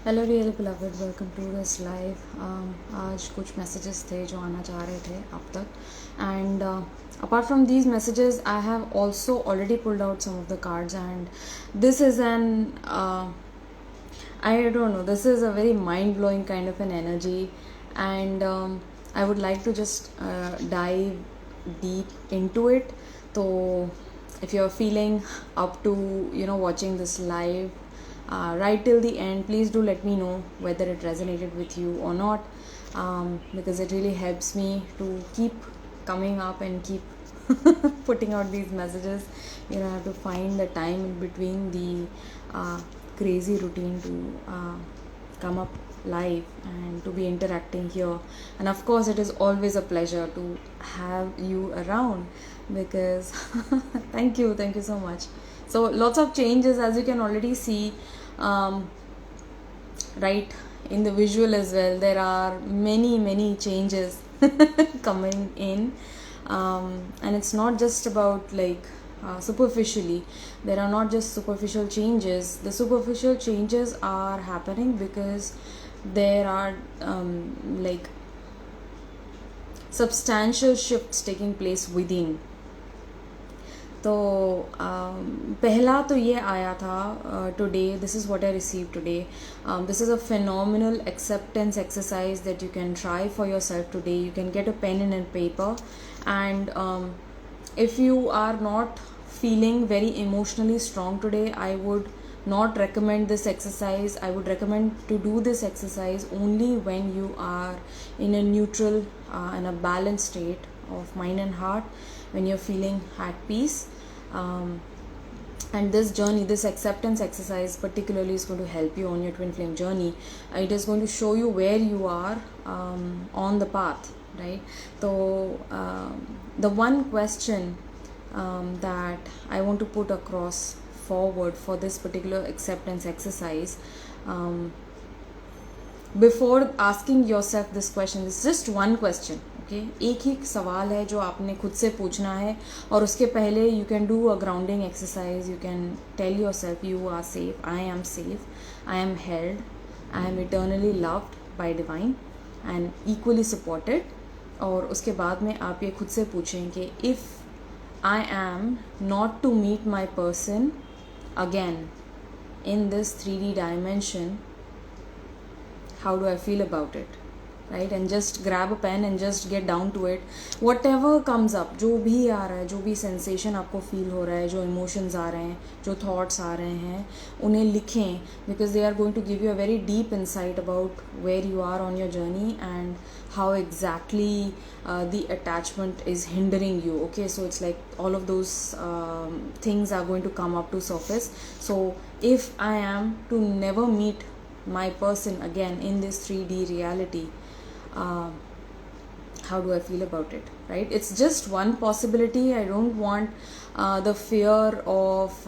Hello real beloved, welcome to this live. आज कुछ messages थे जो आना चाह रहे थे अब तक, and apart from these messages I have also already pulled out some of the cards, and this is an I don't know, this is a very mind-blowing kind of an energy, and I would like to just dive deep into it. So if you're feeling up to watching this live right till the end, please do let me know whether it resonated with you or not, because it really helps me to keep coming up and keep putting out these messages. I have to find the time in between the crazy routine to come up live and to be interacting here. And of course, it is always a pleasure to have you around, because thank you so much. So lots of changes, as you can already see, right in the visual as well. There are many changes coming in, and it's not just about like superficially. There are not just superficial changes. The superficial changes are happening because there are like substantial shifts taking place within. तो पहला तो ये आया था today. This is what I receive today. This is a phenomenal acceptance exercise that you can try for yourself today. You can get a pen and paper, and if you are not feeling very emotionally strong today, I would not recommend this exercise. I would recommend to do this exercise only when you are in a neutral and a balanced state of mind and heart, when you're feeling at peace. And this journey, this acceptance exercise particularly, is going to help you on your twin flame journey. It is going to show you where you are on the path, right? So the one question that I want to put across forward for this particular acceptance exercise, before asking yourself this question, it's just one question. एक ही सवाल है जो आपने खुद से पूछना है, और उसके पहले you can do a grounding exercise. You can tell yourself you are safe, I am safe, I am held, I am eternally loved by divine and equally supported. और उसके बाद में आप ये खुद से पूछें कि if I am not to meet my person again in this 3D dimension, how do I feel about it, right? And just grab a pen and just get down to it. Whatever comes up, जो भी आ रहा है, जो भी sensation आपको feel हो रहा है, जो emotions आ रहे हैं, जो thoughts आ रहे हैं, उन्हें लिखें, because they are going to give you a very deep insight about where you are on your journey and how exactly the attachment is hindering you. Okay, so it's like all of those things are going to come up to surface. So if I am to never meet my person again in this 3D reality, how do I feel about it, right? It's just one possibility. I don't want the fear of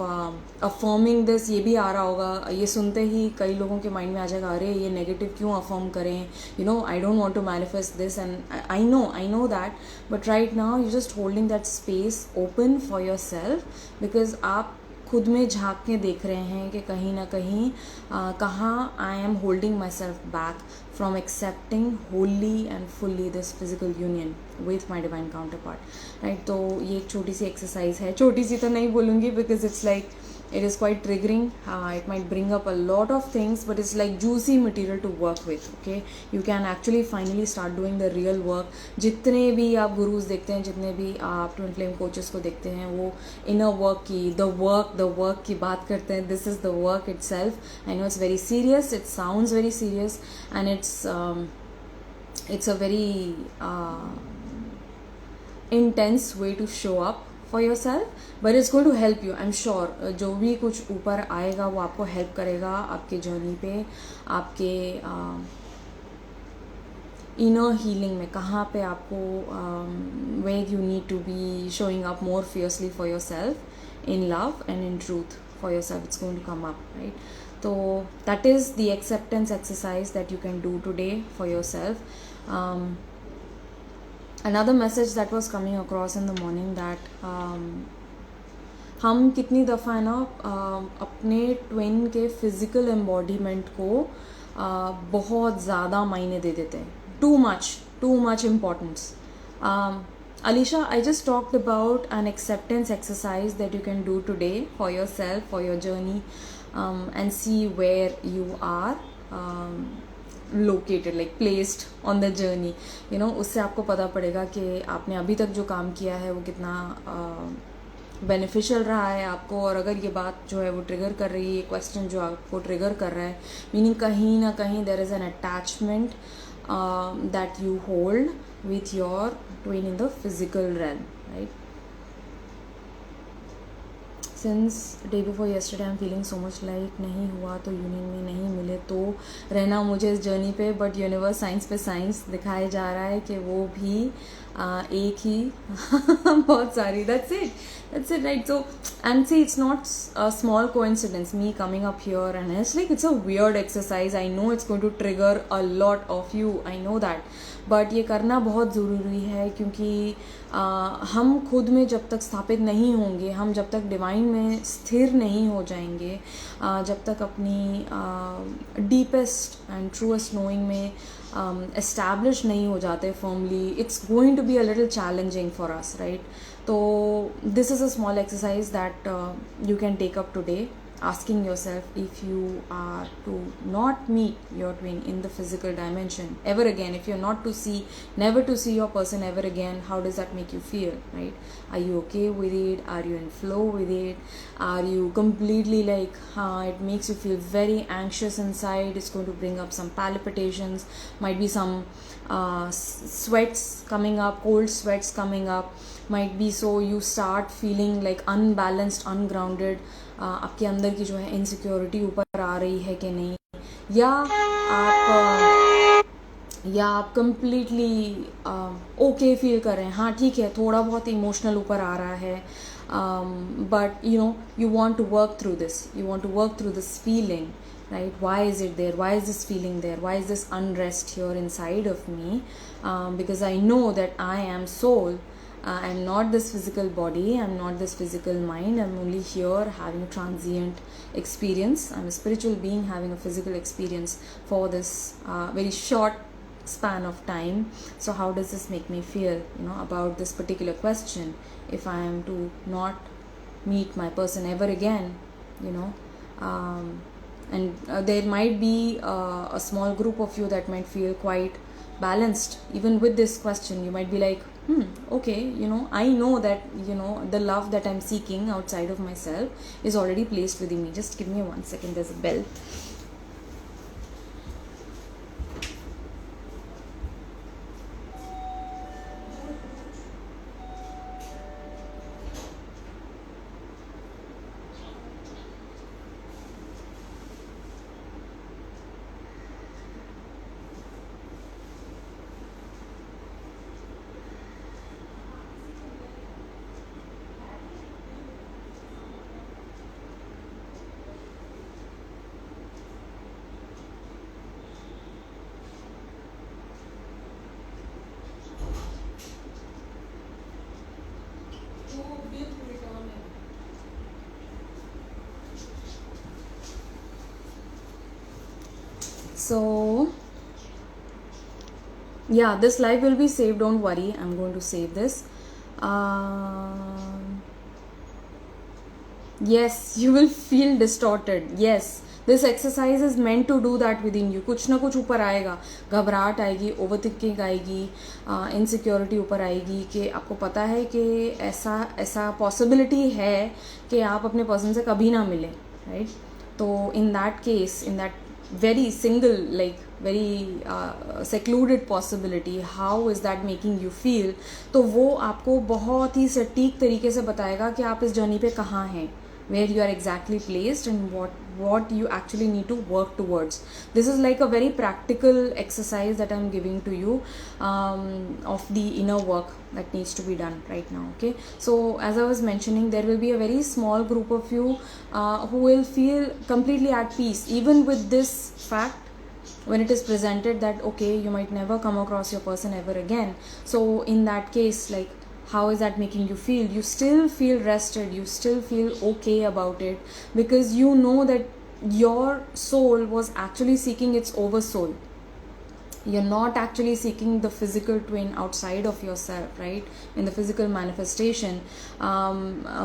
affirming this. ये भी आ रहा होगा, ये सुनते ही कई लोगों के mind में आ जाएगा, अरे ये नेगेटिव क्यों अफर्म करें, I don't want to manifest this. And I know that, but right now you're just holding that space open for yourself, because आप खुद में झांक के देख रहे हैं कि कहीं ना कहीं कहाँ I am holding my self back from accepting Holi and fully this physical union with my divine counter part, right? तो ये एक छोटी सी एक्सरसाइज है. छोटी सी तो नहीं बोलूँगी, because it's like it is quite triggering. It might bring up a lot of things, but it's like juicy material to work with. Okay, you can actually finally start doing the real work. जितने भी आप गुरुज देखते हैं, जितने भी आप twin flame coaches को देखते हैं, वो इनर वर्क की, द वर्क की बात करते हैं. This is the work it self. I know it's very serious, it sounds very serious, and it's a very intense way to show up for yourself, but it's going to help you. I'm sure जो भी कुछ ऊपर आएगा वो आपको help करेगा आपके journey पे, आपके इनर हीलिंग में, कहाँ पे आपको where you need to be showing up more fiercely for yourself in love and in truth for yourself. It's going to come up, right? So that is the acceptance exercise that you can do today for yourself. Another message that was coming across in the morning, that हम कितनी दफ़ा है ना अपने twin के physical embodiment को बहुत ज़्यादा मायने दे देते हैं. Too much importance. Alisha, I just talked about an acceptance exercise that you can do today for yourself, for your journey, and see where you are located, like placed on the journey. उससे आपको पता पड़ेगा कि आपने अभी तक जो काम किया है वो कितना बेनिफिशियल रहा है आपको. और अगर ये बात जो है वो ट्रिगर कर रही है, क्वेश्चन जो आपको ट्रिगर कर रहा है, मीनिंग कहीं ना कहीं there is an attachment that you hold with your twin in the physical realm, right? Since day before yesterday I'm feeling so much like नहीं हुआ तो यूनियन में नहीं मिले तो रहना मुझे इस जर्नी पे, बट यूनिवर्स साइंस पे साइंस दिखाया जा रहा है कि वो भी एक ही बहुत सारी. that's it, right? So, and see, it's not a small coincidence me coming up here, and it's like it's a weird exercise. I know it's going to trigger a lot of you, I know that, but ये करना बहुत ज़रूरी है क्योंकि हम खुद में जब तक स्थापित नहीं होंगे, हम जब तक डिवाइन में स्थिर नहीं हो जाएंगे, जब तक अपनी डीपेस्ट एंड ट्रूएस्ट नोइंग में एस्टैब्लिश नहीं हो जाते firmly, it's going to be a little challenging for us, right? तो this is a small exercise that you can take up today, asking yourself, if you are to not meet your twin in the physical dimension ever again, if you're not to see, never to see your person ever again, how does that make you feel, right? Are you okay with it? Are you in flow with it? Are you completely like it makes you feel very anxious inside? It's going to bring up some palpitations, might be some sweats coming up, cold sweats coming up, might be so you start feeling like unbalanced, ungrounded. आपके अंदर की जो है insecurity ऊपर आ रही है कि नहीं, या आप कंप्लीटली ओके फील कर रहे हैं, हाँ ठीक है थोड़ा बहुत इमोशनल ऊपर आ रहा है, but you want to work through this, you want to work through this feeling, right? Why is it there? Why is this feeling there? Why is this unrest here inside of me? Because I know that I am soul. I'm not this physical body, I'm not this physical mind, I'm only here having a transient experience. I'm a spiritual being having a physical experience for this very short span of time. So how does this make me feel, about this particular question? If I am to not meet my person ever again, and there might be a small group of you that might feel quite balanced even with this question. You might be like, okay, I know that the love that I'm seeking outside of myself is already placed within me. Just give me 1 second, there's a bell. So yeah, this live will be saved, don't worry, I'm going to save this. Yes, you will feel distorted. Yes, this exercise is meant to do that within you. कुछ ना कुछ ऊपर आएगा, घबराहट आएगी, overthinking आएगी, insecurity ऊपर आएगी कि आपको पता है कि ऐसा पॉसिबिलिटी है कि आप अपने पर्सन से कभी ना मिलें, राइट? तो in that case, in that very single, like very secluded possibility, how is that making you feel? तो वो आपको बहुत ही सटीक तरीके से बताएगा कि आप इस जर्नी पे कहाँ हैं, where you are exactly placed and what you actually need to work towards. This is like a very practical exercise that I'm giving to you of the inner work that needs to be done right now. Okay, so as I was mentioning, there will be a very small group of you who will feel completely at peace even with this fact when it is presented that okay, you might never come across your person ever again. So in that case, like, how is that making you feel? You still feel rested, you still feel okay about it, because you know that your soul was actually seeking its oversoul. You're not actually seeking the physical twin outside of yourself, right? In the physical manifestation,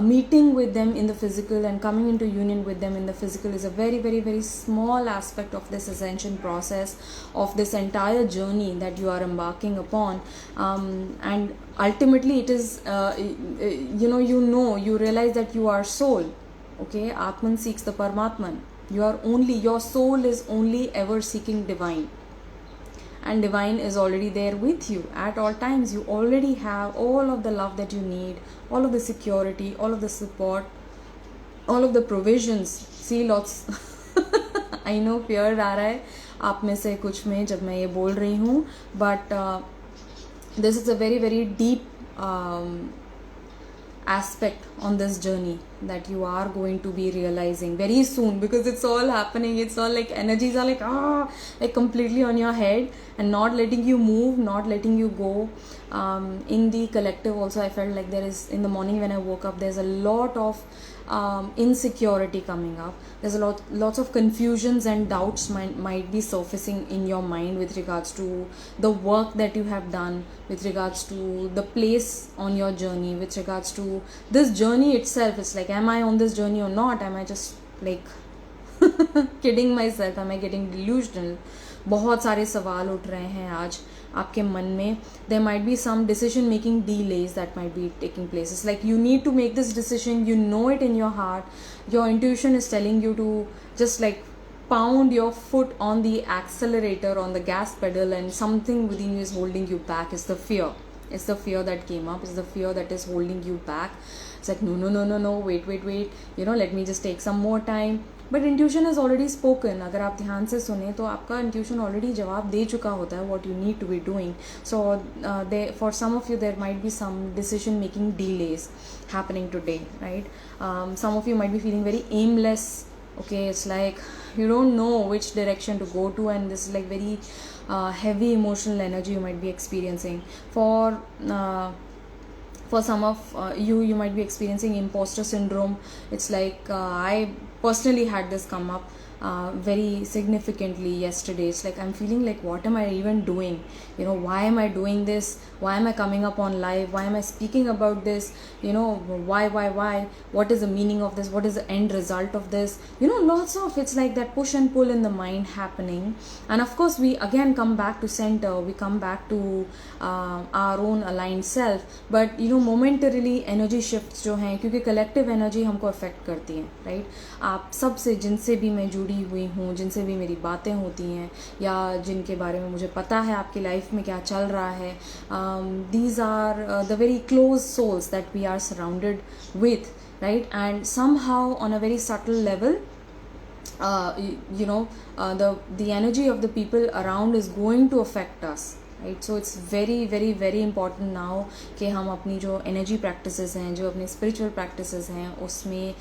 meeting with them in the physical and coming into union with them in the physical is a very, very, very small aspect of this ascension process, of this entire journey that you are embarking upon. And ultimately it is, you realize that you are soul. Okay, Atman seeks the Paramatman. Your soul is only ever seeking divine, and divine is already there with you at all times. You already have all of the love that you need, all of the security, all of the support, all of the provisions. See, lots I know fear आ रहा है आप में से कुछ में जब मैं ये बोल रही हूँ, but this is a very, very deep aspect on this journey that you are going to be realizing very soon, because it's all happening. It's all like energies are like completely on your head and not letting you move, not letting you go. In the collective also, I felt like there is, in the morning when I woke up, there's a lot of insecurity coming up. There's lots of confusions and doubts might be surfacing in your mind with regards to the work that you have done, with regards to the place on your journey, with regards to this journey itself. It's like, am I on this journey or not? Am I just like kidding myself? Am I getting delusional? बहुत सारे सवाल उठ रहे हैं आज आपके मन में. There might be some decision making delays that might be taking place. It's like you need to make this decision, you know it in your heart, your intuition is telling you to just like pound your foot on the accelerator, on the gas pedal, and something within you is holding you back. It's the fear. It's the fear that came up. It's the fear that is holding you back. It's like, no, wait, let me just take some more time. But intuition is already spoken. अगर आप ध्यान से सुने तो आपका intuition already जवाब दे चुका होता है what you need to be doing. So they for some of you there might be some decision making delays happening today, right? Some of you might be feeling very aimless. Okay, it's like you don't know which direction to go to, and this is like very heavy emotional energy you might be experiencing. For some of you might be experiencing imposter syndrome. It's like I personally had this come up very significantly yesterday. It's like I'm feeling like, what am I even doing? Why am I doing this? Why am I coming up on live? Why am I speaking about this? Why? What is the meaning of this? What is the end result of this? Lots of, it's like that push and pull in the mind happening. And of course we again come back to center, we come back to our own aligned self. But momentarily energy shifts जो हैं, क्योंकि collective energy हमको affect करती हैं, right? आप सबसे जिनसे भी मैं जुड़ी हुई हूँ, जिनसे भी मेरी बातें होती हैं, या जिनके बारे में मुझे पता है आपकी लाइफ में क्या चल रहा है, these are the very close souls that we are surrounded with, right? And somehow on a very subtle level, the energy of the people around is going to affect us, right? So it's very, very, very important now कि हम अपनी जो energy practices हैं, जो अपने spiritual practices हैं, उसमें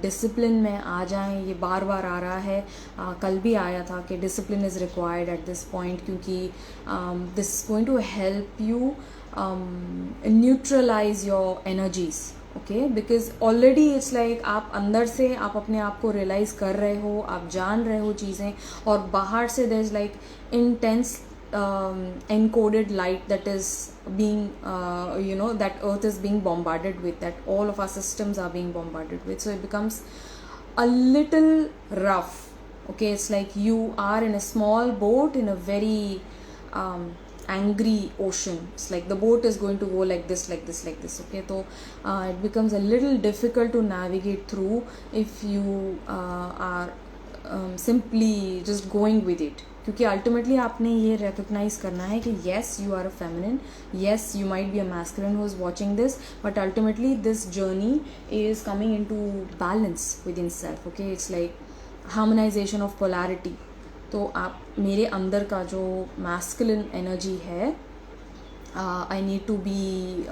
discipline में आ जाएं. ये बार बार आ रहा है, कल भी आया था कि discipline is required at this point, क्योंकि this is going to help you neutralize your energies. Okay, because already it's like आप अंदर से आप अपने आप को रियलाइज कर रहे हो, आप जान रहे हो चीज़ें, और बाहर से there is like intense encoded light that is being that earth is being bombarded with, that all of our systems are being bombarded with. So it becomes a little rough. Okay, it's like you are in a small boat in a very angry ocean. It's like the boat is going to go like this. Okay, so it becomes a little difficult to navigate through if you are simply just going with it. क्योंकि ultimately आपने ये recognise करना है कि yes you are a feminine, yes you might be a masculine who is watching this, but ultimately this journey is coming into balance within self. Okay, it's like harmonisation of polarity. तो आप मेरे अंदर का जो masculine energy है I need to be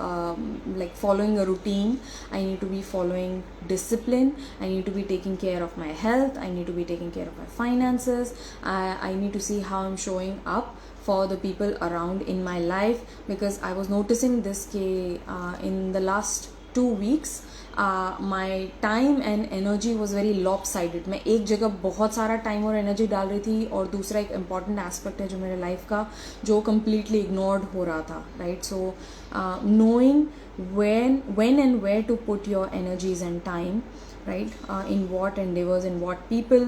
like following a routine. I need to be following discipline. I need to be taking care of my health. I need to be taking care of my finances. I need to see how I'm showing up for the people around in my life, because I was noticing this in the last 2 weeks my time and energy was very lopsided. मैं एक जगह बहुत सारा time और energy डाल रही थी, और दूसरा एक इम्पॉर्टेंट एस्पेक्ट है जो मेरे लाइफ का, जो कम्प्लीटली इग्नोर्ड हो रहा था, right. So knowing when and where to put your energies and time, right, in what endeavors, in what people,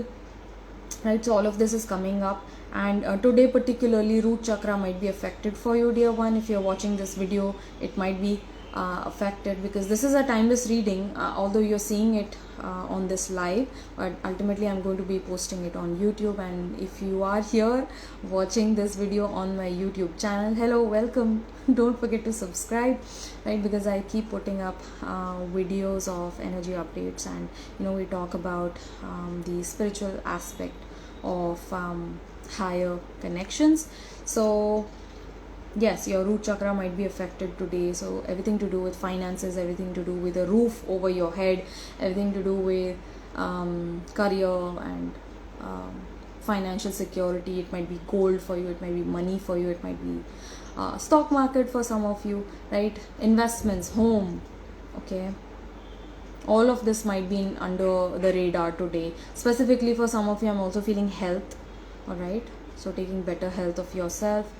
right. So all of this is coming up, and today particularly root chakra might be affected for you, dear one. If you're watching this video, it might be affected, because this is a timeless reading, although you're seeing it on this live, but ultimately I'm going to be posting it on YouTube. And if you are here watching this video on my YouTube channel, hello, welcome. Don't forget to subscribe, right, because I keep putting up videos of energy updates, and we talk about the spiritual aspect of higher connections. So yes, your root chakra might be affected today. So everything to do with finances, everything to do with a roof over your head, everything to do with career and financial security. It might be gold for you, it might be money for you, it might be stock market for some of you, right, investments, home, okay. All of this might be under the radar today. Specifically for some of you, I'm also feeling health, all right. So taking better health of yourself,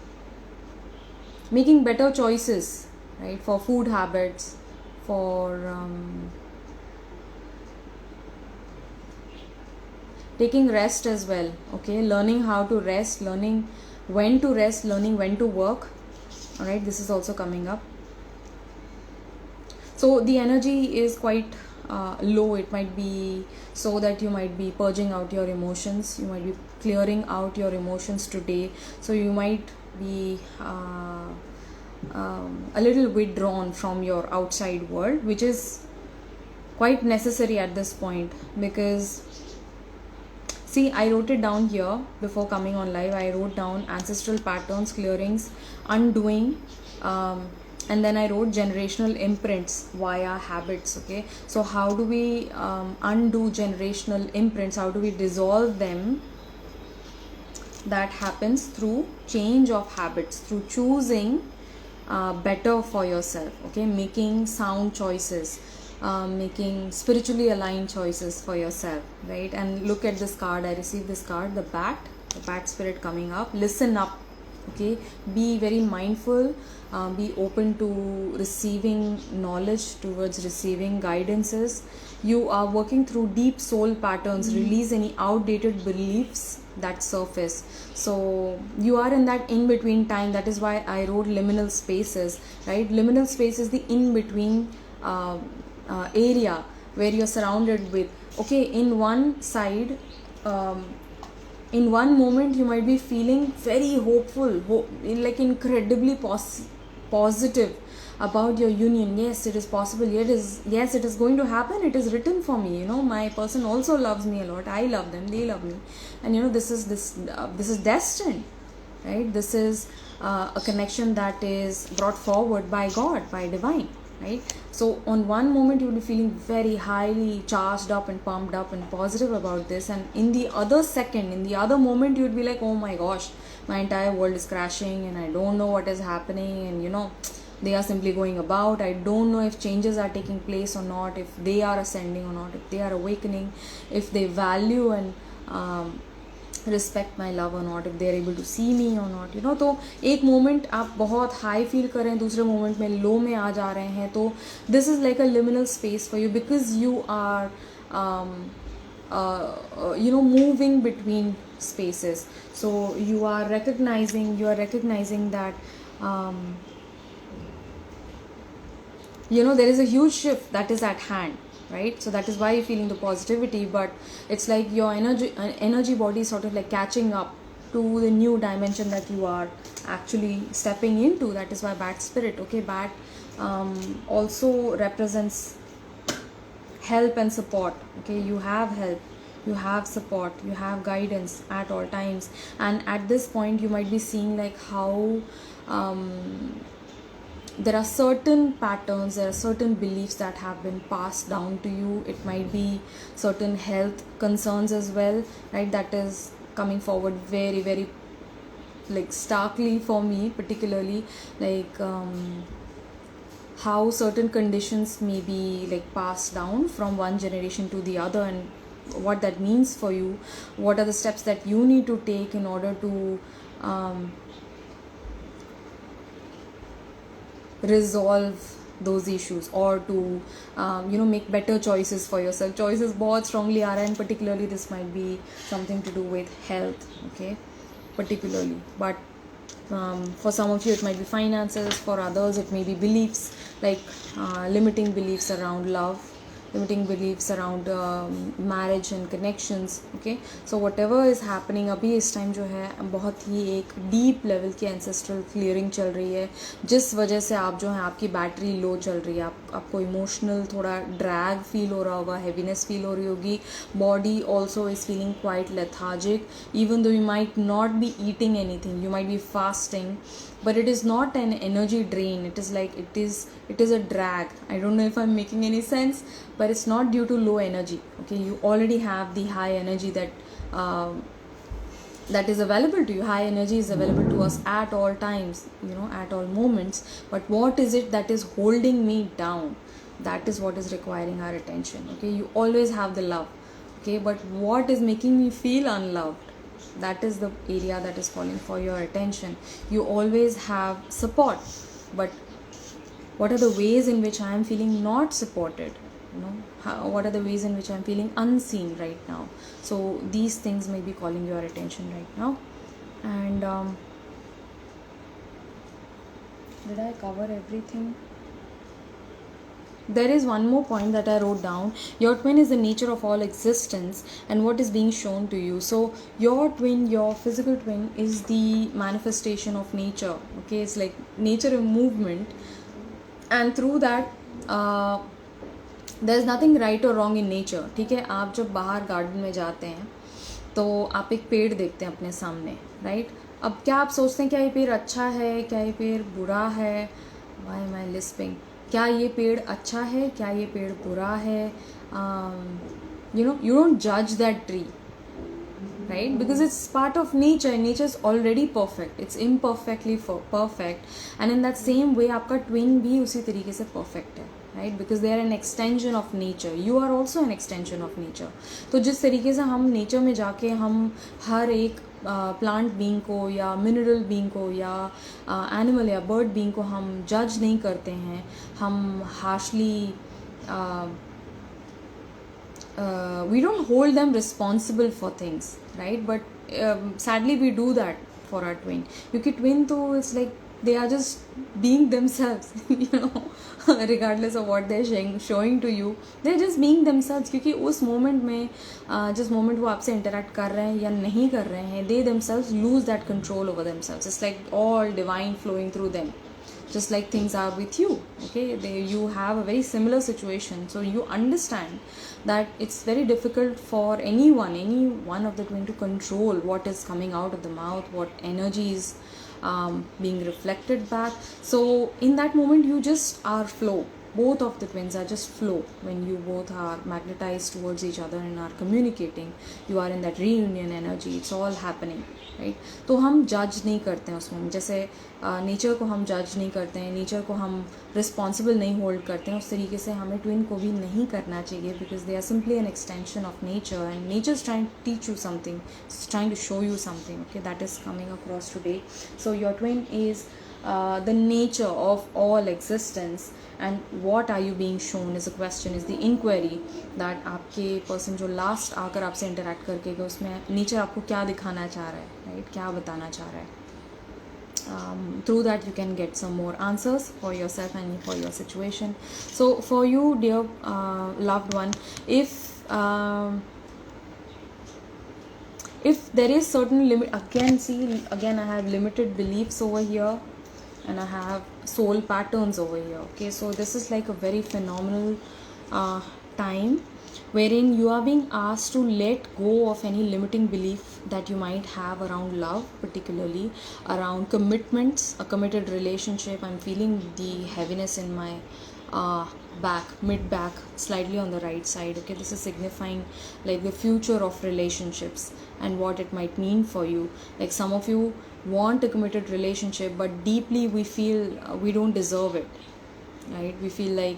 making better choices, right, for food habits, for taking rest as well, okay, learning how to rest, learning when to rest, learning when to work, all right. This is also coming up. So the energy is quite low. It might be so that you might be purging out your emotions, you might be clearing out your emotions today. So you might be a little withdrawn from your outside world, which is quite necessary at this point, because see, I wrote it down here before coming on live. I wrote down ancestral patterns, clearings, undoing, and then I wrote generational imprints via habits, okay. So how do we undo generational imprints? How do we dissolve them? That happens through change of habits, through choosing better for yourself, okay, making sound choices, making spiritually aligned choices for yourself, right. And look at this card. I received this card, the bat spirit coming up. Listen up, okay, be very mindful, be open to receiving knowledge, towards receiving guidances. You are working through deep soul patterns. Release any outdated beliefs that surface. So you are in that in between time. That is why I wrote liminal spaces, right. Liminal space is the in between area where you're surrounded with, okay, in one side, in one moment you might be feeling very hopeful, like incredibly positive about your union. Yes, it is possible. Yes, it is going to happen. It is written for me. My person also loves me a lot. I love them. They love me. And this is destined, right? This is a connection that is brought forward by God, by divine, right? So on one moment you will be feeling very highly charged up and pumped up and positive about this, and in the other second, in the other moment, you would be like, oh my gosh, my entire world is crashing and I don't know what is happening, and they are simply going about. I don't know if changes are taking place or not, if they are ascending or not, if they are awakening, if they value and respect my love or not, if they are able to see me or not, तो एक moment आप बहुत high feel कर रहे हैं, दूसरे moment में लो में आ जा रहे हैं. तो this is like a liminal space for you, because you are moving between spaces. So you are recognizing that there is a huge shift that is at hand, right? So that is why you're feeling the positivity, but it's like your energy body is sort of like catching up to the new dimension that you are actually stepping into. That is why bat spirit, okay, bat also represents help and support, okay. You have help, you have support, you have guidance at all times, and at this point you might be seeing like how there are certain patterns, there are certain beliefs that have been passed down to you. It might be certain health concerns as well, right? That is coming forward very, very like starkly for me, particularly like how certain conditions may be like passed down from one generation to the other, and what that means for you. What are the steps that you need to take in order to resolve those issues, or to make better choices for yourself. Choices बहुत strongly आ रहा है, and particularly this might be something to do with health, okay, particularly. But for some of you it might be finances, for others it may be beliefs, like limiting beliefs around love, limiting beliefs around marriage and connections, okay. So whatever is happening अभी इस time जो है बहुत ही एक deep level की ancestral clearing चल रही है, जिस वजह से आप जो है आपकी बैटरी लो चल रही है, आपको इमोशनल थोड़ा ड्रैग फील हो रहा होगा, हैवीनेस फील हो रही होगी, body also is feeling quite lethargic, even though you might not be eating anything, you might B fasting, but it is not an energy drain. It is like it is a drag. I don't know if I'm making any sense, but it's not due to low energy, okay. You already have the high energy that is available to you. High energy is available to us at all times, at all moments. But what is it that is holding me down? That is what is requiring our attention, okay. You always have the love, okay, but what is making me feel unloved? That is the area that is calling for your attention. You always have support, but what are the ways in which I am feeling not supported? What are the ways in which I am feeling unseen right now? So these things may be calling your attention right now. And did I cover everything? There is one more point that I wrote down. Your twin is the nature of all existence and what is being shown to you. So your twin, your physical twin, is the manifestation of nature, okay. It's like nature in movement, and through that there is nothing right or wrong in nature, ठीक है. आप जब बाहर garden में जाते हैं तो आप एक पेड़ देखते हैं अपने सामने, राइट. अब क्या आप सोचते हैं क्या ये पेड़ अच्छा है, क्या ये पेड़ बुरा है? Why am I lisping? क्या ये पेड़ अच्छा है, क्या ये पेड़ बुरा है? You don't judge that tree, right? Because it's part of nature. Nature is already perfect. It's imperfectly perfect. And in that same way, आपका twin भी उसी तरीके से perfect है, right? Because they are an extension of nature. You are also an extension of nature. तो जिस तरीके से हम nature में जाके हम हर एक प्लांट बीइंग को या मिनरल बीइंग को या एनिमल या बर्ड बीइंग को हम जज नहीं करते हैं, हम harshly we don't hold them responsible for things, right? But sadly we do that for our twin, क्योंकि twin तो it's like they are just being themselves, regardless of what they're showing to you, they're just being themselves. क्योंकि उस moment में जिस moment वो आपसे interact कर रहे हैं या नहीं कर रहे हैं, they themselves lose that control over themselves. It's like all divine flowing through them, just like things are with you, okay. You have a very similar situation, so you understand that it's very difficult for any one of the twin to control what is coming out of the mouth, what energy is being reflected back. So in that moment you just are flow. Both of the twins are just flow. When you both are magnetized towards each other and are communicating, you are in that reunion energy. It's all happening, right? तो हम जज नहीं करते हैं उस moment, जैसे nature को हम जज नहीं करते हैं, नेचर को हम रिस्पॉन्सिबल नहीं होल्ड करते हैं, उस तरीके से हमें ट्विन को भी नहीं करना चाहिए. Because they are simply an extension of nature, and nature is trying to teach you something, trying to show you something, okay. That is coming across today. So your twin is the nature of all existence, and what are you being shown is a question, is the inquiry that आपके person जो last आकर आपसे interact करके गए, उसमें nature आपको क्या दिखाना चाह रहा है, right? क्या बताना चाह रहा है. Through that you can get some more answers for yourself and for your situation. So for you, dear loved one, if there is certain limit, again I have limited beliefs over here, and I have soul patterns over here, okay. So this is like a very phenomenal time wherein you are being asked to let go of any limiting belief that you might have around love, particularly around commitments, a committed relationship. I'm feeling the heaviness in my back, mid back, slightly on the right side. Okay, this is signifying like the future of relationships and what it might mean for you. Like some of you want a committed relationship, but deeply we feel we don't deserve it, right? We feel like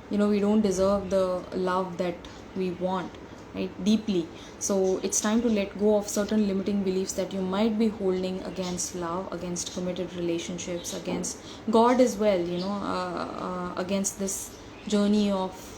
we don't deserve the love that we want, right, deeply. So it's time to let go of certain limiting beliefs that you might be holding against love, against committed relationships, against God as well, against this journey of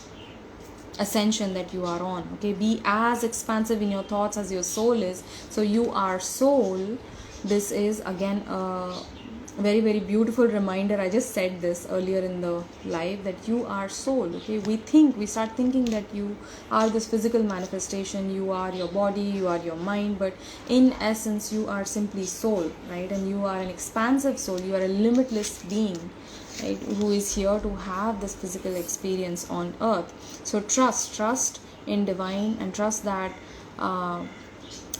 ascension that you are on. Okay, be as expansive in your thoughts as your soul is. So you are soul. This is again a very, very beautiful reminder. I just said this earlier in the live, that you are soul. Okay, we start thinking that you are this physical manifestation, you are your body, you are your mind, but in essence you are simply soul, right? And you are an expansive soul, you are a limitless being, right, who is here to have this physical experience on earth. So trust in divine, and trust that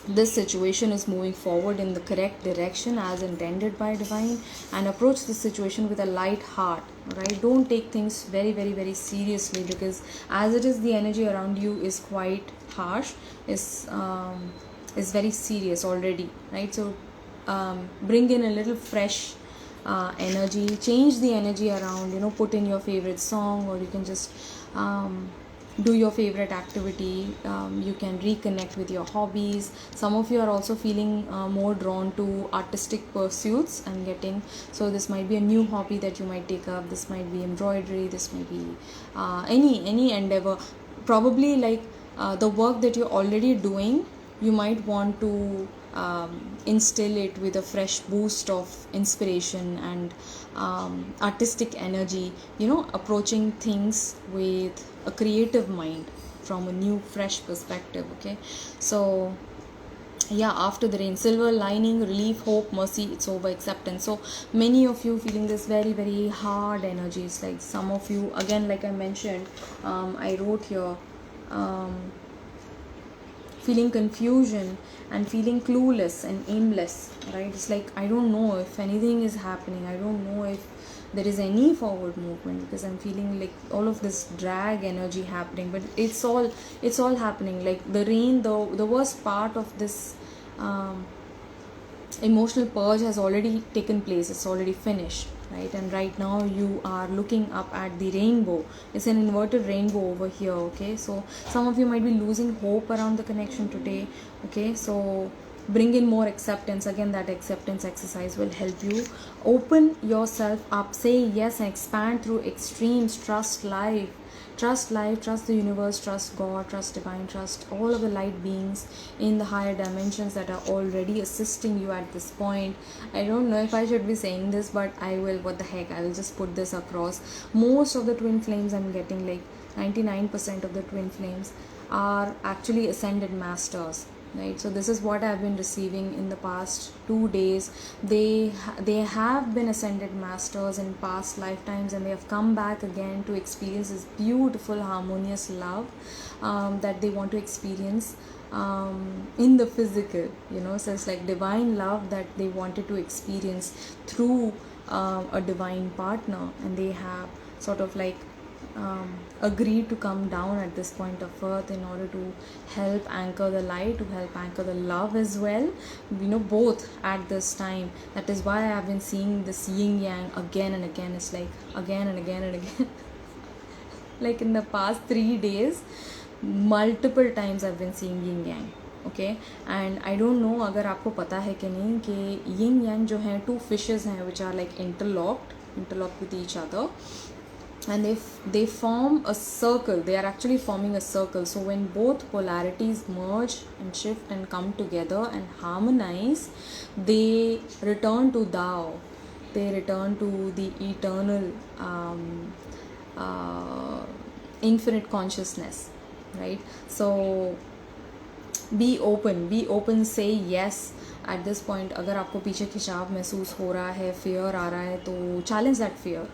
this situation is moving forward in the correct direction as intended by divine, and approach this situation with a light heart, right? Don't take things very, very, very seriously, because as it is, the energy around you is quite harsh, is very serious already, right? So bring in a little fresh energy, change the energy around, put in your favorite song, or you can just do your favorite activity. You can reconnect with your hobbies. Some of you are also feeling more drawn to artistic pursuits. I'm getting, so this might be a new hobby that you might take up. This might be embroidery, this might be any endeavor, probably like the work that you're already doing. You might want to instill it with a fresh boost of inspiration and artistic energy, approaching things with a creative mind from a new, fresh perspective. Okay, so yeah, after the rain, silver lining, relief, hope, mercy, it's over, acceptance. So many of you feeling this very, very hard energies. Like some of you, again, like I mentioned, I wrote here, feeling confusion and feeling clueless and aimless, right? It's like, I don't know if anything is happening, I don't know if there is any forward movement, because I'm feeling like all of this drag energy happening, but it's all happening. Like the rain, the worst part of this emotional purge has already taken place, it's already finished, right? And right now you are looking up at the rainbow. It's an inverted rainbow over here. Okay, so some of you might be losing hope around the connection today. Okay, so bring in more acceptance. Again, that acceptance exercise will help you open yourself up, say yes, and expand through extremes. Trust life, trust the universe, trust God, trust divine, trust all of the light beings in the higher dimensions that are already assisting you at this point. I don't know if I should be saying this, but I will. What the heck, I will just put this across. Most of the twin flames I'm getting, like 99% of the twin flames, are actually ascended masters, right? So this is what I've been receiving in the past 2 days. They have been ascended masters in past lifetimes, and they have come back again to experience this beautiful harmonious love that they want to experience in the physical, so it's like divine love that they wanted to experience through a divine partner, and they have sort of like agreed to come down at this point of earth in order to help anchor the light, to help anchor the love as well, both at this time. That is why I've been seeing this yin yang again and again. It's like again and again and again like in the past 3 days, multiple times I've been seeing yin yang. Okay, and I don't know अगर आपको पता है कि नहीं कि yin yang जो है, 2 fishes हैं which are like interlocked with each other, and they form a circle. They are actually forming a circle. So when both polarities merge and shift and come together and harmonize, they return to Tao. They return to the eternal infinite consciousness, right? So be open, say yes at this point. अगर आपको पीछे खिंचाव महसूस हो रहा है, fear आ रहा है, तो challenge that fear,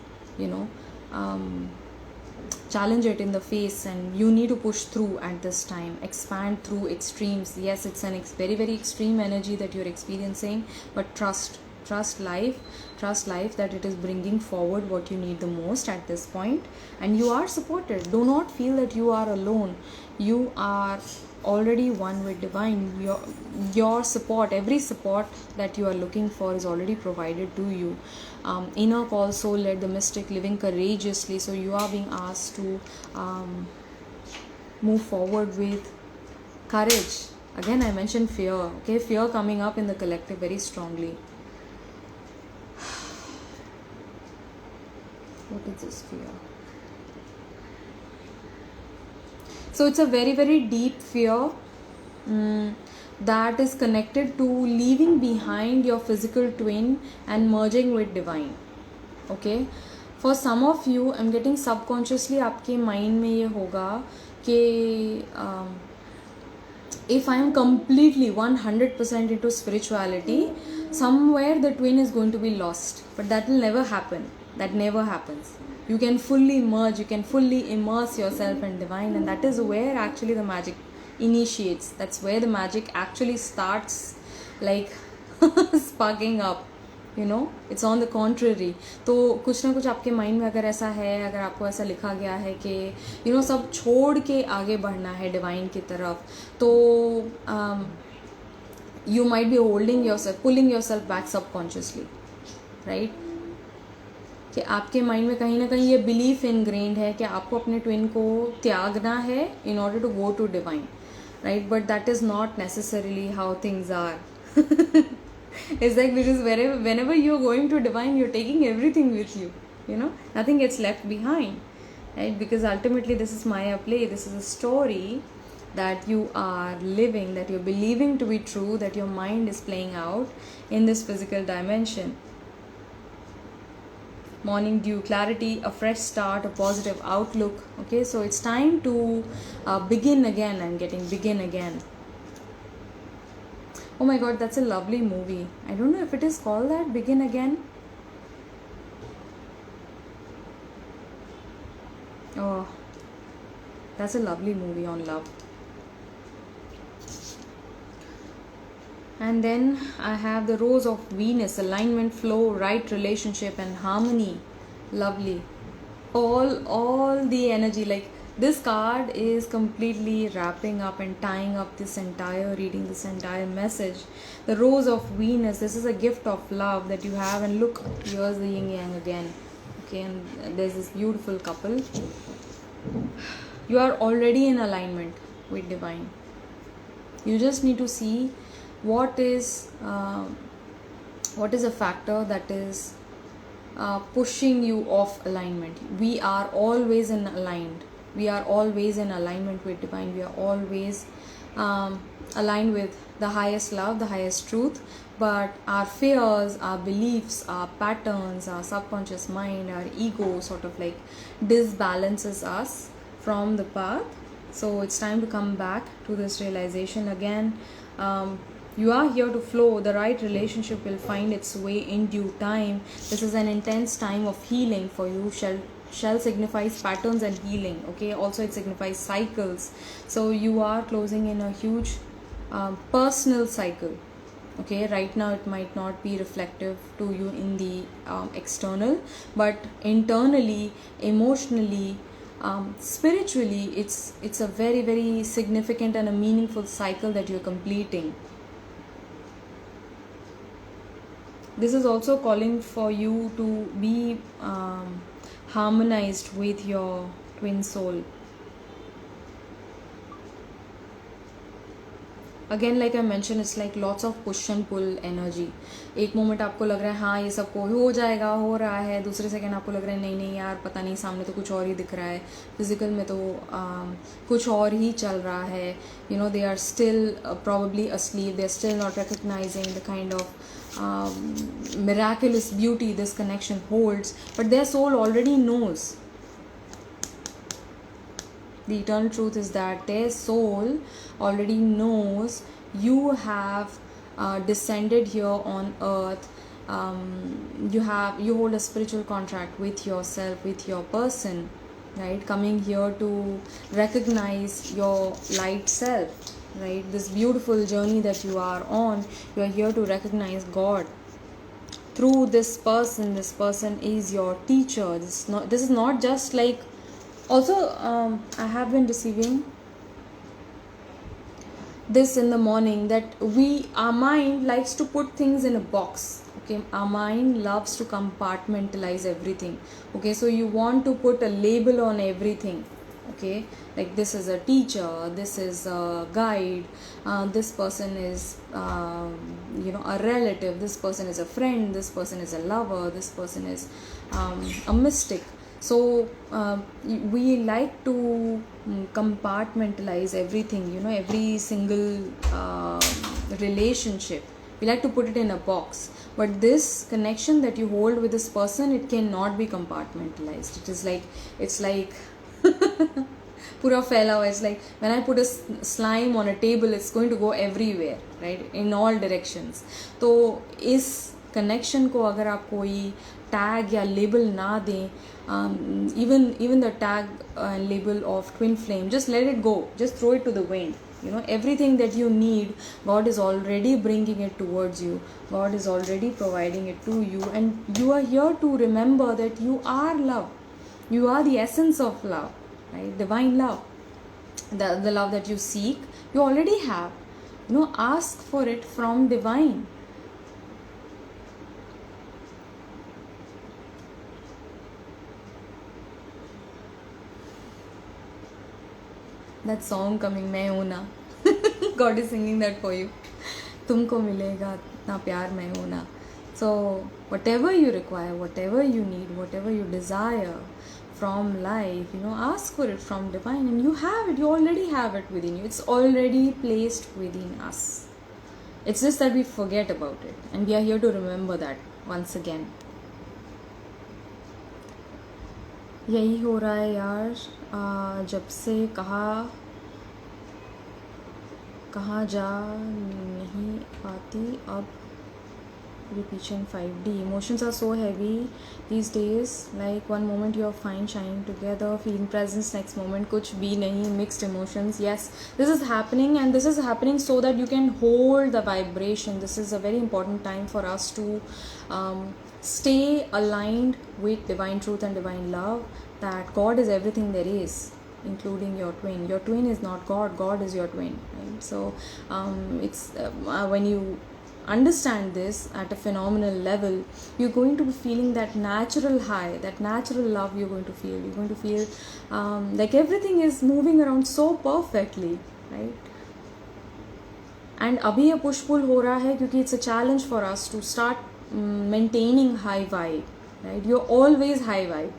challenge it in the face, and you need to push through at this time, expand through extremes. Yes, it's an very very extreme energy that you're experiencing, but trust life that it is bringing forward what you need the most at this point, and you are supported. Do not feel that you are alone. You are already one with divine. Your support, every support that you are looking for is already provided to you. Inner call, soul led, the mystic, living courageously. So you are being asked to move forward with courage. Again, I mentioned fear. Okay, fear coming up in the collective very strongly. What is this fear? So it's a very very deep fear that is connected to leaving behind your physical twin and merging with divine. Okay, for some of you, I'm getting subconsciously आपके mind में ये होगा कि if I am completely 100% into spirituality, somewhere the twin is going to be lost. But that will never happen. That never happens. You can fully merge, you can fully immerse yourself in divine, and that is where actually the magic initiates. That's where the magic actually starts, like sparking up. You know, it's on the contrary. तो कुछ ना कुछ आपके mind में अगर ऐसा है, अगर आपको ऐसा लिखा गया है कि यू नो सब छोड़ के आगे बढ़ना है डिवाइन की तरफ, तो you might be holding yourself, pulling yourself back subconsciously, right? कि आपके माइंड में कहीं ना कहीं ये बिलीफ इनग्रेन्ड है कि आपको अपने ट्विन को त्यागना है in order to go to divine, right? But that is not necessarily how things are. It's like, because whenever you're going to divine, you're taking everything with you, you know, nothing gets left behind, right? Because ultimately this is Maya play, this is a story that you are living, that you're believing to be true, that your mind is playing out in this physical dimension. Morning dew, clarity, a fresh start, a positive outlook. Okay, so it's time to begin again. I'm getting begin again. Oh my god, that's a lovely movie. I don't know if it is called that, Begin Again. Oh, that's a lovely movie on love. And then I have the Rose of Venus, alignment, flow, right relationship and harmony. Lovely. All the energy, like this card is completely wrapping up and tying up this entire reading, this entire message. The Rose of Venus, this is a gift of love that you have, and look, here's the yin yang again. Okay, and there's this beautiful couple. You are already in alignment with divine. You just need to see what is a factor that is pushing you off alignment. We are always aligned. We are always in alignment with divine. We are always aligned with the highest love, the highest truth. But our fears, our beliefs, our patterns, our subconscious mind, our ego sort of like disbalances us from the path. So it's time to come back to this realization again. You are here to flow. The right relationship will find its way in due time. This is an intense time of healing for you. Shell signifies patterns and healing. Okay, also it signifies cycles. So you are closing in a huge personal cycle. Okay, right now it might not be reflective to you in the external, but internally, emotionally, spiritually, it's a very very significant and a meaningful cycle that you're completing. This is also calling for you to be harmonized with your twin soul. Again, like I mentioned, it's like lots of push and pull energy. एक moment आपको लग रहा है हाँ ये सब को हो जाएगा, हो रहा है, दूसरे सेकंड आपको लग रहा है नहीं नहीं यार पता नहीं, सामने तो कुछ और ही दिख रहा है, फिजिकल में तो कुछ और ही चल रहा है. You know, they are still probably asleep. They are still not recognizing the kind of miraculous beauty this connection holds, but their soul already knows. The eternal truth is that their soul already knows you have descended here on earth. You hold a spiritual contract with yourself, with your person. right? Coming here to recognize your light self, right? This beautiful journey that you are on, you are here to recognize God through this person. This person is your teacher. This is not just like, also I have been receiving this in the morning, that our mind likes to put things in a box. Okay, our mind loves to compartmentalize everything. Okay, so you want to put a label on everything. Okay, like this is a teacher, this is a guide, this person is a relative, this person is a friend, this person is a lover, this person is a mystic. So we like to compartmentalize everything, every single relationship. We like to put it in a box. But this connection that you hold with this person, it cannot be compartmentalized. It's like pura fela hua. It's like when I put a slime on a table, it's going to go everywhere, right? In all directions. तो इस connection को अगर आप कोई tag या label ना दें, even the tag and label of twin flame, just let it go, just throw it to the wind. Everything that you need, God is already bringing it towards you. God is already providing it to you, and you are here to remember that you are love. You are the essence of love, right? Divine love. The love that you seek, you already have. Ask for it from divine. That song coming, मैं हूँ ना. God is singing that for you. तुमको मिलेगा इतना प्यार मैं हूँ ना. So whatever you require, whatever you need, whatever you desire from life, ask for it from divine, and you have it. You already have it within you. It's already placed within us. It's just that we forget about it, and we are here to remember that once again. यही हो रहा है यार, जब से कहाँ जा नहीं पाती अब. Repetition 5D. Emotions are so heavy these days. Like one moment you're fine, shining together, feeling presence, next moment kuch bhi nahi, mixed emotions. Yes, this is happening, and this is happening so that you can hold the vibration. This is a very important time for us to stay aligned with divine truth and divine love, that God is everything there is, including your twin. Your twin is not God. God is your twin, right? So it's when you understand this at a phenomenal level, you're going to be feeling that natural high, that natural love. You're going to feel like everything is moving around so perfectly, right? And abhi ye push pull ho raha hai kyunki it's a challenge for us to start maintaining high vibe, right? You're always high vibe,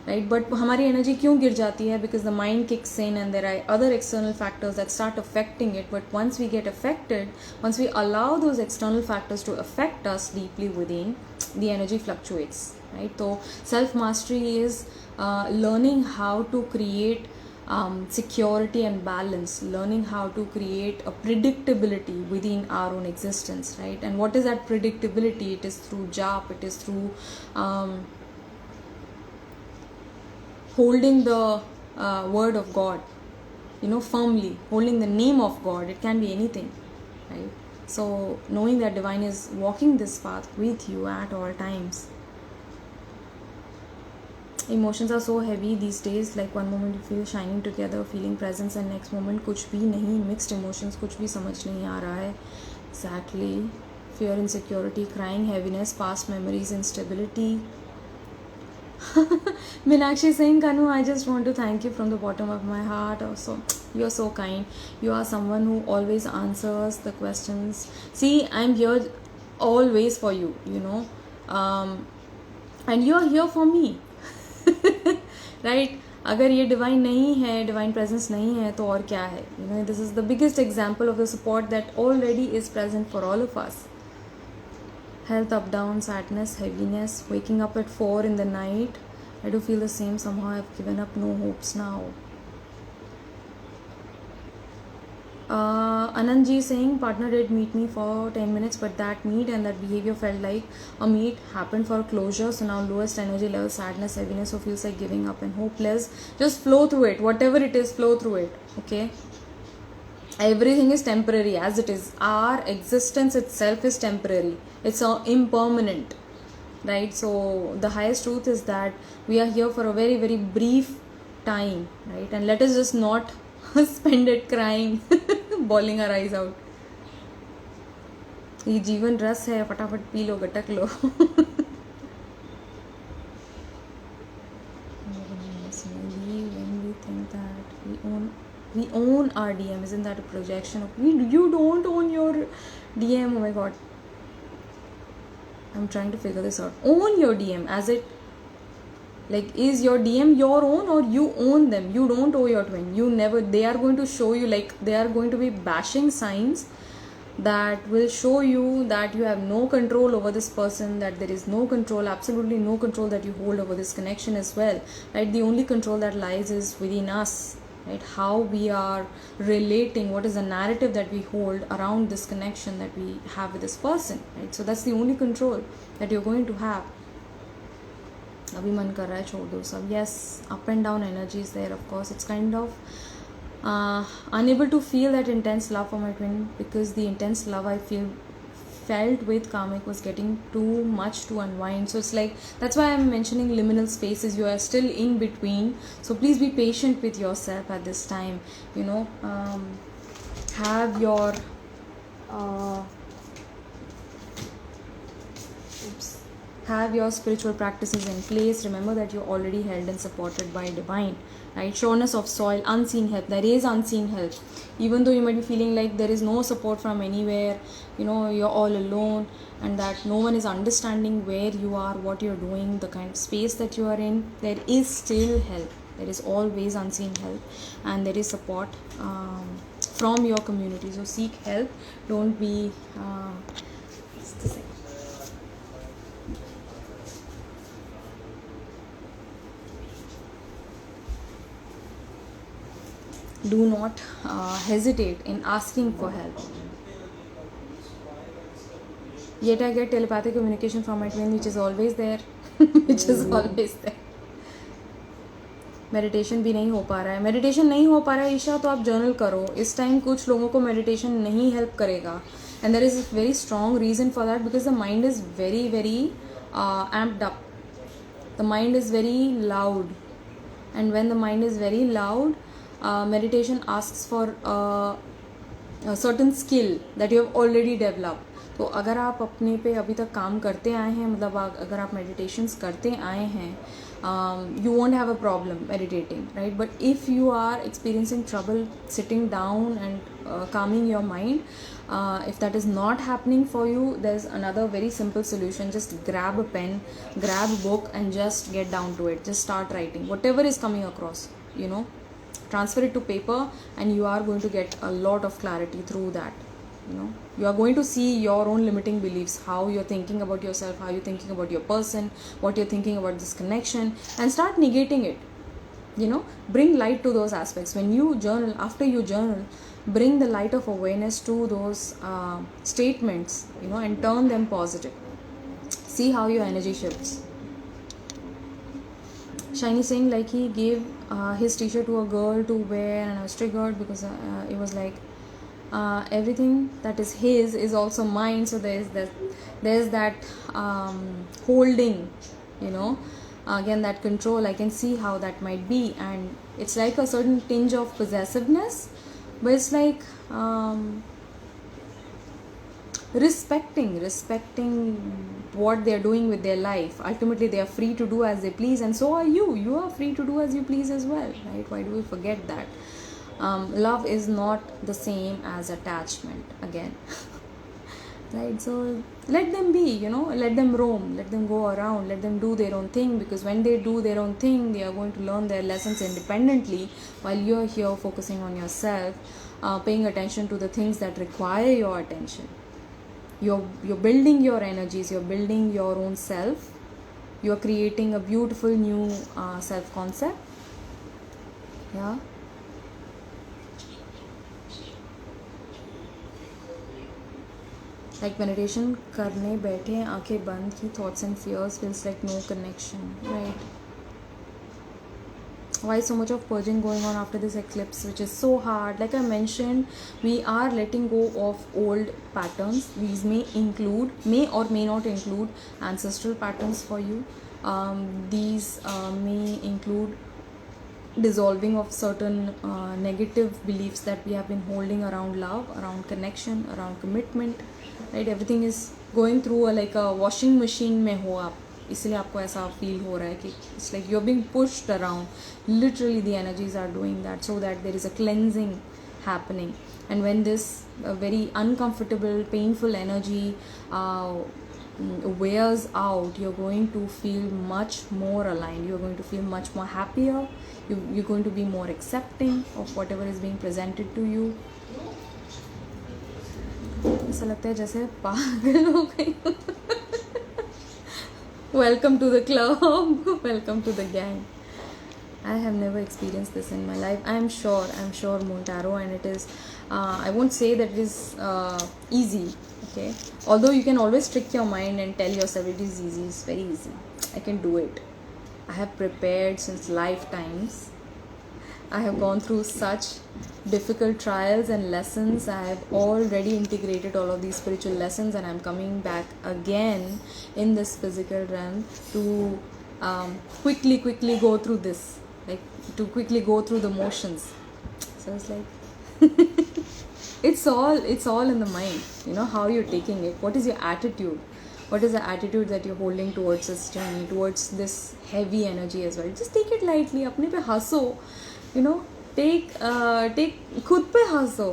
right? But हमारी energy क्यों गिर जाती है? Because the mind kicks in, and there are other external factors that start affecting it. But once we get affected, once we allow those external factors to affect us deeply within, the energy fluctuates, right? So self mastery is learning how to create security and balance, learning how to create a predictability within our own existence, right? And what is that predictability? It is through jap, it is through holding the word of God, firmly holding the name of God. It can be anything, right? So knowing that divine is walking this path with you at all times. Emotions are so heavy these days. Like one moment you feel shining together, feeling presence, and next moment कुछ भी नहीं, mixed emotions, कुछ भी समझ नहीं आ रहा है. Exactly. Fear, insecurity, crying, heaviness, past memories, instability. Meenakshi saying, Kanu, I just want to thank you from the bottom of my heart. Also, you are so kind. You are someone who always answers the questions. See, I'm here always for you, and you are here for me. Right? अगर ये divine नहीं है, divine presence नहीं है, तो और क्या है? This is the biggest example of the support that already is present for all of us. Health up, down, sadness, heaviness, waking up at 4 in the night. I do feel the same. Somehow I've given up, no hopes now. Anand ji saying partner did meet me for 10 minutes, but that meet and that behavior felt like a meet happened for closure. So now lowest energy level, sadness, heaviness, so feels like giving up and hopeless. Just flow through it, whatever it is, flow through it. Okay, everything is temporary as it is. Our existence itself is temporary, it's impermanent, right? So the highest truth is that we are here for a very very brief time, right? And let us just not spend it crying, bawling our eyes out. ये जीवन रस है, फटाफट पी लो, गटक लो. When we think that we own our DM, isn't that a projection of you don't own your DM? Oh my god, I'm trying to figure this out. Own your DM, as it like, is your DM your own or you own them? You don't owe your twin. You never. They are going to show you, like, they are going to be bashing signs that will show you that you have no control over this person, that there is no control, absolutely no control that you hold over this connection as well, right? The only control that lies is within us, right? How we are relating, what is the narrative that we hold around this connection that we have with this person, right? So that's the only control that you're going to have. अभी मन कर रहा है छोड़ दो सब. Yes, up and down energy is there, of course. It's kind of unable to feel that intense love for my twin, because the intense love I felt with Kamik was getting too much to unwind. So it's like, that's why I'm mentioning liminal spaces. You are still in between, so please be patient with yourself at this time. You know, have your have your spiritual practices in place. Remember that you're already held and supported by divine, right? Sureness of soil, unseen help. There is unseen help, even though you might be feeling like there is no support from anywhere, you know, you're all alone, and that no one is understanding where you are, what you're doing, the kind of space that you are in. There is still help. There is always unseen help, and there is support from your community. So seek help. Don't be do not hesitate in asking for help. Yet I get telepathic communication from my twin, which is always there. Which is always there. Meditation भी नहीं हो पा रहा है. Meditation नहीं हो पा रहा है ईशा, तो आप जर्नल करो. इस टाइम कुछ लोगों को मेडिटेशन नहीं हेल्प करेगा, and there is a very strong reason for that, because the mind is very very amped up. The mind is very loud, and when the mind is very loud, meditation asks for a certain skill that you have already developed. तो अगर आप अपने पे अभी तक काम करते आए हैं, मतलब अगर आप meditations करते आए हैं, you won't have a problem meditating, right? But if you are experiencing trouble sitting down and calming your mind, if that is not happening for you, there's another very simple solution. Just grab a pen, grab a book, and just get down to it. Just start writing whatever is coming across, you know, transfer it to paper, and you are going to get a lot of clarity through that. You know, you are going to see your own limiting beliefs, how you're thinking about yourself, how you're thinking about your person, what you're thinking about this connection, and start negating it. You know, bring light to those aspects. When you journal, after you journal, bring the light of awareness to those statements, you know, and turn them positive. See how your energy shifts. Shiny saying like he gave his t-shirt to a girl to wear, and I was triggered because it was like everything that is his is also mine. So there's that holding, you know, again that control. I can see how that might be, and it's like a certain tinge of possessiveness, but it's like respecting what they are doing with their life. Ultimately they are free to do as they please, and so are you are free to do as you please as well, right? Why do we forget that? Love is not the same as attachment again. Right? So let them be, you know, let them roam, let them go around, let them do their own thing, because when they do their own thing, they are going to learn their lessons independently, while you're here focusing on yourself, paying attention to the things that require your attention. You're building your energies, you're building your own self, you're creating a beautiful new self-concept. Yeah. Like meditation करने बैठे आंखें बंद की, thoughts and fears feels like no connection, right? Why so much of purging going on after this eclipse, which is so hard? Like I mentioned, we are letting go of old patterns. These may or may not include ancestral patterns for you. These may include dissolving of certain negative beliefs that we have been holding around love, around connection, around commitment, right? Everything is going through like a washing machine में हो आप, इसलिए आपको ऐसा feel हो रहा है कि it's like you are being pushed around. Literally the energies are doing that so that there is a cleansing happening. And when this very uncomfortable, painful energy wears out, you're going to feel much more aligned, you're going to feel much more happier, you're going to be more accepting of whatever is being presented to you. ऐसा लगता है जैसे पागल हो गई. Welcome to the club. Welcome to the gang. I have never experienced this in my life. I'm sure Moon Tarot, and it is I won't say that it is easy, okay? Although you can always trick your mind and tell yourself it is easy. It's very easy. I can do it. I have prepared since lifetimes. I have gone through such difficult trials and lessons. I have already integrated all of these spiritual lessons, and I'm coming back again in this physical realm to quickly go through this, like to quickly go through the motions. So it's like it's all in the mind, you know, how you're taking it. What is your attitude? What is the attitude that you're holding towards this journey, towards this heavy energy as well? Just take it lightly. अपने पे हंसो, you know, take खुद पे हंसो.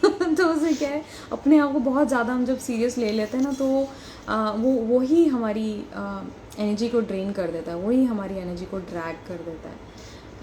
तो उसे क्या है, अपने आप को बहुत ज़्यादा हम जब सीरियस ले लेते हैं ना, तो वही हमारी एनर्जी को ड्रेन कर देता है, वही हमारी एनर्जी को ड्रैग कर देता है,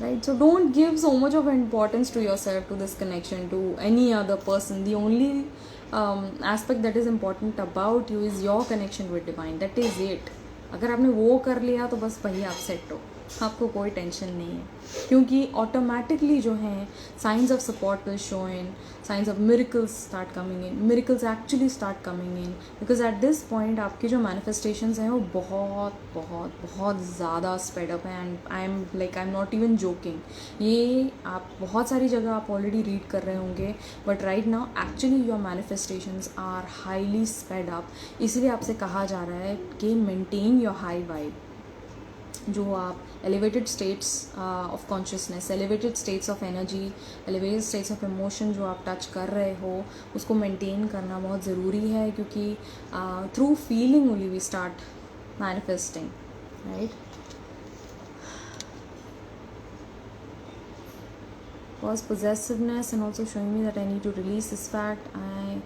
right? So don't give so much of importance to yourself, to this connection, to any other person. The only aspect that is important about you is your connection with divine. That is it. अगर आपने वो कर लिया तो बस वही आप set हो, आपको कोई टेंशन नहीं है, क्योंकि ऑटोमेटिकली जो हैं science of support will show in, science of miracles start coming in, miracles actually start coming in, because at this point आपकी जो मैनिफेस्टेशंस हैं वो बहुत बहुत बहुत ज़्यादा स्प्रेड अप है. And I am not even joking. ये आप बहुत सारी जगह आप ऑलरेडी रीड कर रहे होंगे, but right now actually your manifestations are highly spread up. इसलिए आपसे कहा जा रहा है कि मेंटेन योर हाई वाइब. जो आप elevated states of consciousness, elevated states of energy, elevated states of emotion जो आप टच कर रहे हो, उसको मेंटेन करना बहुत ज़रूरी है, क्योंकि through feeling only we start manifesting, right? Was possessiveness and also showing me that I need to release this fact. I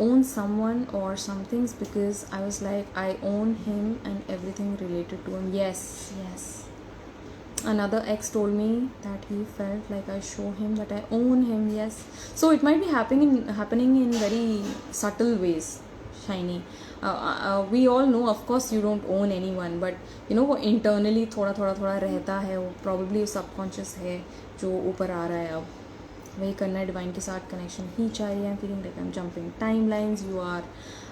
own someone or some things, because I was like, I own him and everything related to him. Yes. Another ex told me that he felt like I show him that I own him. Yes. So it might be happening in very subtle ways, Shiny. We all know, of course, you don't own anyone, but you know वो internally थोड़ा रहता है, वो probably subconscious है जो ऊपर आ रहा है. अब वही करना है डिवाइन के साथ, कनेक्शन ही चाहिए. Feeling like I am jumping timelines. You are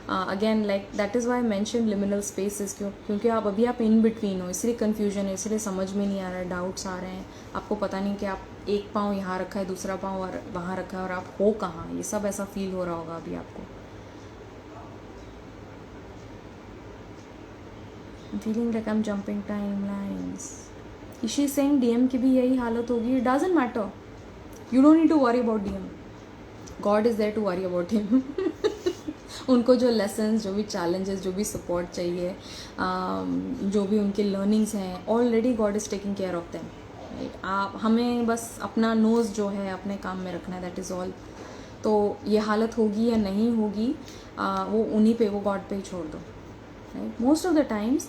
again like that is why I mention liminal spaces. क्योंकि आप अभी आप इन बिटवीन हो, इसलिए कन्फ्यूजन है, इसलिए समझ में नहीं आ रहा है, डाउट्स आ रहे हैं, आपको पता नहीं कि आप एक पाँव यहाँ रखा है, दूसरा पाँव और वहाँ रखा है, और आप हो कहाँ. ये सब ऐसा फील हो रहा होगा अभी आपको. Feeling like I am jumping time lines. She saying DM की भी यही हालत होगी. It doesn't matter. You don't need to worry about DM. God is there to worry about him. उनको जो lessons, जो भी challenges, जो भी support चाहिए, जो भी उनके learnings हैं, already God is taking care of them. Right? आप हमें बस अपना nose जो है अपने काम में रखना है, that is all. तो ये हालत होगी या नहीं होगी, वो उन्हीं पे, वो God पे ही छोड़ दो. Right? Most of the times,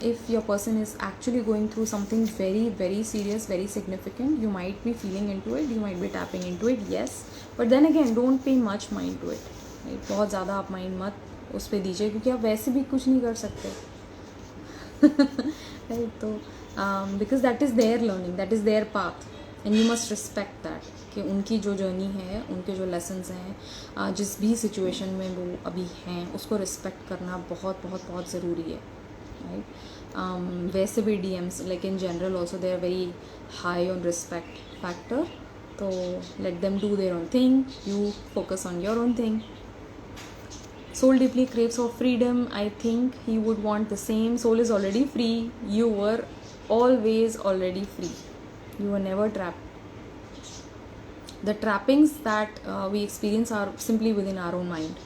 if your person is actually going through something very very serious, very significant, you might be feeling into it, you might be tapping into it, yes, but then again don't pay much mind to it. Right? बहुत ज़्यादा आप mind मत उस पर दीजिए, क्योंकि आप वैसे भी कुछ नहीं कर सकते. Right? तो because that is their learning, that is their path. And you must respect that कि उनकी जो जर्नी है, उनके जो लेसन्स हैं, जिस भी सिचुएशन में वो अभी हैं, उसको रिस्पेक्ट करना बहुत बहुत बहुत ज़रूरी है, राइट। वैसे भी DMs like in general also they are very high on respect factor, तो let them do their own thing, you focus on your own thing. Soul deeply craves for freedom. I think he would want the same. Soul is already free. You were always already free. You were never trapped. The trappings that we experience are simply within our own mind.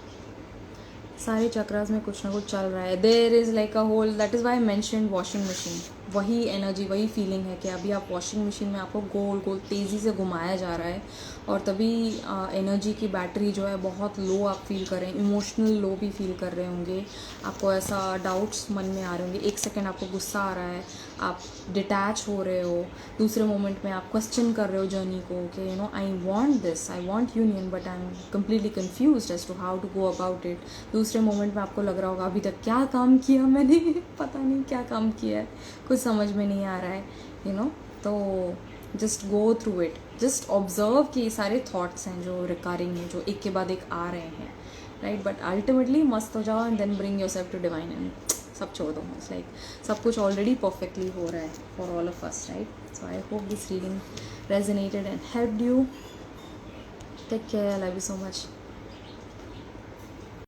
सारे चक्रास में कुछ ना कुछ चल रहा है. There is like a hole, that is why I mention washing machine. वही energy, वही फीलिंग है कि अभी आप वॉशिंग मशीन में आपको गोल गोल तेज़ी से घुमाया जा रहा है, और तभी एनर्जी की बैटरी जो है बहुत लो आप फील कर रहे हैं, इमोशनल लो भी फील कर रहे होंगे, आपको ऐसा डाउट्स मन में आ रहे होंगे, एक सेकेंड आपको गुस्सा आ रहा है, आप डिटैच हो रहे हो, दूसरे मोमेंट में आप क्वेश्चन कर रहे हो जर्नी को कि you know I want this, I want union, but I am completely confuse as to how to go about it. दूसरे मोमेंट में आपको लग रहा होगा अभी तक क्या काम किया मैंने, पता नहीं क्या काम किया है, कुछ समझ में नहीं आ रहा है, यू नो. तो just go through it, just observe कि ये सारे थॉट्स हैं जो रिकरिंग हैं, जो एक के बाद एक आ रहे हैं, राइट. बट अल्टीमेटली मस्त हो जाओ and then bring yourself to divine and सब छोड़ दो. इट्स लाइक सब कुछ ऑलरेडी परफेक्टली हो रहा है for all of us, right. So I hope this reading resonated and helped you. Take care, I love you so much.